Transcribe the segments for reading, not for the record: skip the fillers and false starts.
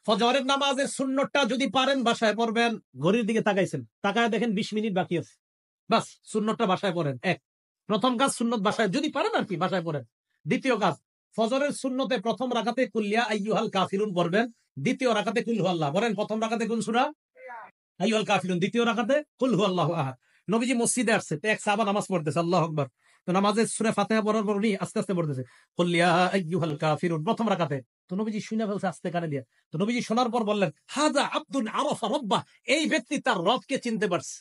ফজরের নামাজের সুন্নতটা যদি পারেন বাসায় পড়বেন। ঘড়ির দিকে তাকাইছেন, তাকায় দেখেন 20 মিনিট বাকি আছে, বাস সুন্নতটা বাসায় পড়েন। এক প্রথম কাজ, সুন্নত বাসায় যদি পারেন আর কি বাসায় পড়েন। দ্বিতীয় কাজ, ফজরের সুন্নতে প্রথম রাকাতে কুল্লিয়া আইয়ুহাল কাফিরুন পড়বেন, দ্বিতীয় রাকাতে কুল হুয়াল্লাহ। বলেন প্রথম রাকাতে কোন সূরা? আইয়ুহাল কাফিরুন, দ্বিতীয় রাকাতে কুল হুয়াল্লাহু আহাদ। নবীজি মসজিদে আসছে, তো এক সাহাবা নামাজ পড়তেছে, আল্লাহু আকবার। তো নামাজে সূরা ফাতিহা পড়ার পর উনি আস্তে আস্তে পড়তেছে কুল্লিয়া আইয়ুহাল কাফিরুন প্রথম রাকাতে। তো নবীজি শুনে ফেলছে আস্তে কানে দিয়ে। তো নবীজি শোনার পর বললেন, হাযা আব্দুন আরাফা রাব্বাহ, এই ব্যক্তি তার রবকে চিনতে পারছে।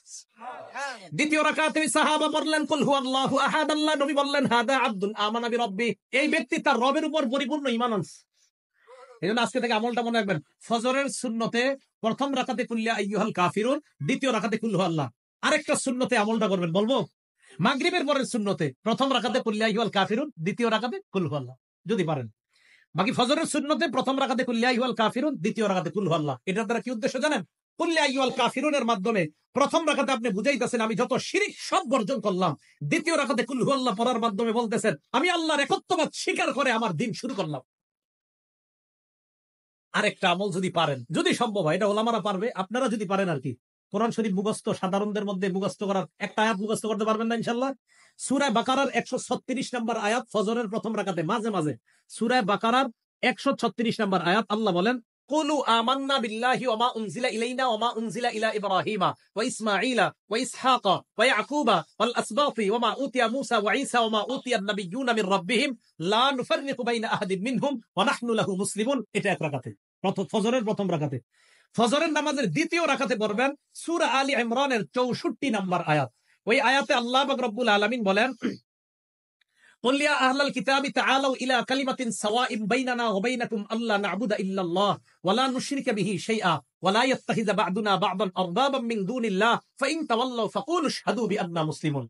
দ্বিতীয় রাকাতে সাহাবা পড়লেন কুল হুয়াল্লাহু আহাদ, আল্লাহ নবী বললেন হাদা আব্দুন আমানা বিরাব্বি, এই ব্যক্তি তার রবের উপর পরিপূর্ণ ঈমান আনছে। এজন্য আজকে থেকে আমলটা মনে রাখবেন, ফজরের সুন্নতে প্রথম রাকাতে কুল্লিয়া আইয়ুহাল কাফিরুন, দ্বিতীয় রাকাতে কুল হুয়াল্লাহ। আরেকটা সুন্নতে আমলটা করবেন, বলবো? মাগরিবের পরের সুন্নতে প্রথম রাকাতে কুল্লিয়া আইয়ুহাল কাফিরুন, দ্বিতীয় রাকাতে কুল হুয়াল্লাহ যদি পারেন। বাকি ফজরের সুন্নতে প্রথম রাকাতে কুল্লিয়া আইয়ুহাল কাফিরুন, দ্বিতীয় রাকাতে কুল হুয়াল্লাহ। এটার দ্বারা কি উদ্দেশ্য জানেন? কুল্লিয়া আইয়ুহাল কাফিরুনের মাধ্যমে প্রথম রাকাতে আপনি বুঝাইতেছেন আমি যত শিরক সব বর্জন করলাম, দ্বিতীয় রাকাতে কুল হুয়াল্লাহ পড়ার মাধ্যমে বলতেছেন আমি আল্লাহর একত্ববাদ স্বীকার করে আমার দিন শুরু করলাম। আরেকটা আমল যদি পারেন, যদি সম্ভব হয়, এটা ওলামারা পারবে, আপনারা যদি পারেন আর কি, কোরআন শরীফ মুখস্থ সাধারণদের মধ্যে মুখস্থ করার একটা আয়াত মুখস্থ করতে পারবেন না ইনশাআল্লাহ? সূরা বাকারার 136 নম্বর আয়াত ফজরের প্রথম রাকাতে মাঝে মাঝে, সূরা বাকারার 136 নম্বর আয়াত, আল্লাহ বলেন কুলু আমান্না বিল্লাহি ওয়া মা উনজিলা ইলাইনা ওয়া মা উনজিলা ইলা ইব্রাহিমা ওয়া ইসমাঈলা ওয়া ইসহাকা ওয়া ইয়াকুবা ওয়াল আসবাতি ওয়া মা উতিয়া মূসা ওয়া ঈসা ওয়া মা উতিয়ান নাবিয়্যুনা মির রাব্বিহিম লা নুফাররিকু বাইনা আহাদিন মিনহুম ওয়া নাহনু লাহু মুসলিমুন। এটা এক রাকাতে, ফজরের প্রথম রাকাতে। ফজরের নামাজের দ্বিতীয় রাকাতে পড়বেন সূরা আলী ইমরানের 64 নম্বর আয়াত। ওই আয়াতে আল্লাহ পাক রব্বুল আলামিন বলেন قل يا أهل الكتاب تعالوا إلى كلمة سواء بيننا وبينكم ألا نعبد إلا الله ولا نشرك به شيئا ولا يتخذ بعضنا بعضا أربابا من دون الله فإن تولوا فقولوا اشهدوا بأننا مسلمون।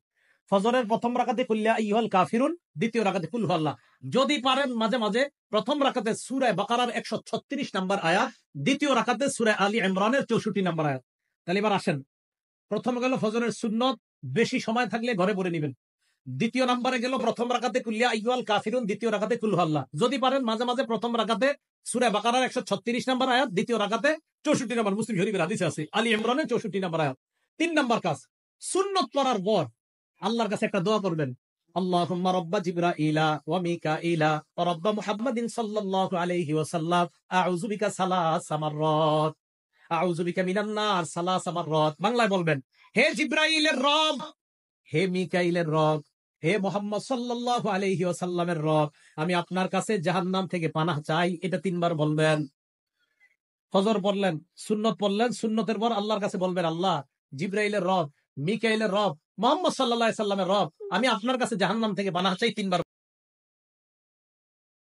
ফজরের প্রথম রাকাতে কুল্লিয়া আইয়ুহাল কাফিরুন, দ্বিতীয় রাকাতে কুল হুয়াল্লাহ। যদি পারেন মাঝে মাঝে প্রথম রাকাতে সূরা বাকারার 136 নম্বর আয়াত, দ্বিতীয় রাকাতে সূরা আলী ইমরানের 64 নম্বর আয়াত। তাহলে এবার আসেন, প্রথম গেল ফজরের সুন্নত, বেশি সময় থাকলে ঘরে পড়ে নেবেন। দ্বিতীয় নম্বরে গেল প্রথম রাকাতে কুল্লিয়া আইয়ুহাল কাফিরুন, দ্বিতীয় রাকাতে কুল হুয়াল্লাহ। যদি পারেন মাঝে মাঝে প্রথম রাকাতে সূরা বাকারার 136 নম্বর আয়াত, দ্বিতীয় রাকাতে 64 নম্বর, মুসলিম শরীফের হাদিসে আছে আলী ইমরানের 64 নম্বর আয়াত। 3 নম্বর কাজ, সুন্নত পড়ার পর আল্লাহর কাছে একটা দোয়া করবেন, আল্লাহুম্মা রাব্বা জিবরাইলা ওয়া মিকাইলা ওয়া রাব্বা মুহাম্মাদিন সাল্লাল্লাহু আলাইহি ওয়াসাল্লাম আউযু বিকা সালাসা মাররাত আউযু বিকা মিনান নার সালাসা মাররাত। বাংলায় বলবেন, হে জিবরাইলের রব, হে মিকাইলের রব, হে মুহাম্মদ সাল্লাল্লাহু আলাইহি ওয়াসাল্লামের রব, আমি আপনার কাছে জাহান্নাম থেকে পানাহ চাই। এটা 3 বার বলবেন। ফজর পড়লেন, সুন্নত পড়লেন, সুন্নতের পর আল্লাহর কাছে বলবেন, আল্লাহ, জিবরাইলের রব, মিকাইলের রব, মুহাম্মদ সাল্লাল্লাহু আলাইহি ওয়াসাল্লামের রব, আমি আপনার কাছে জাহান্নাম থেকে পানাহ চাই 3 বার।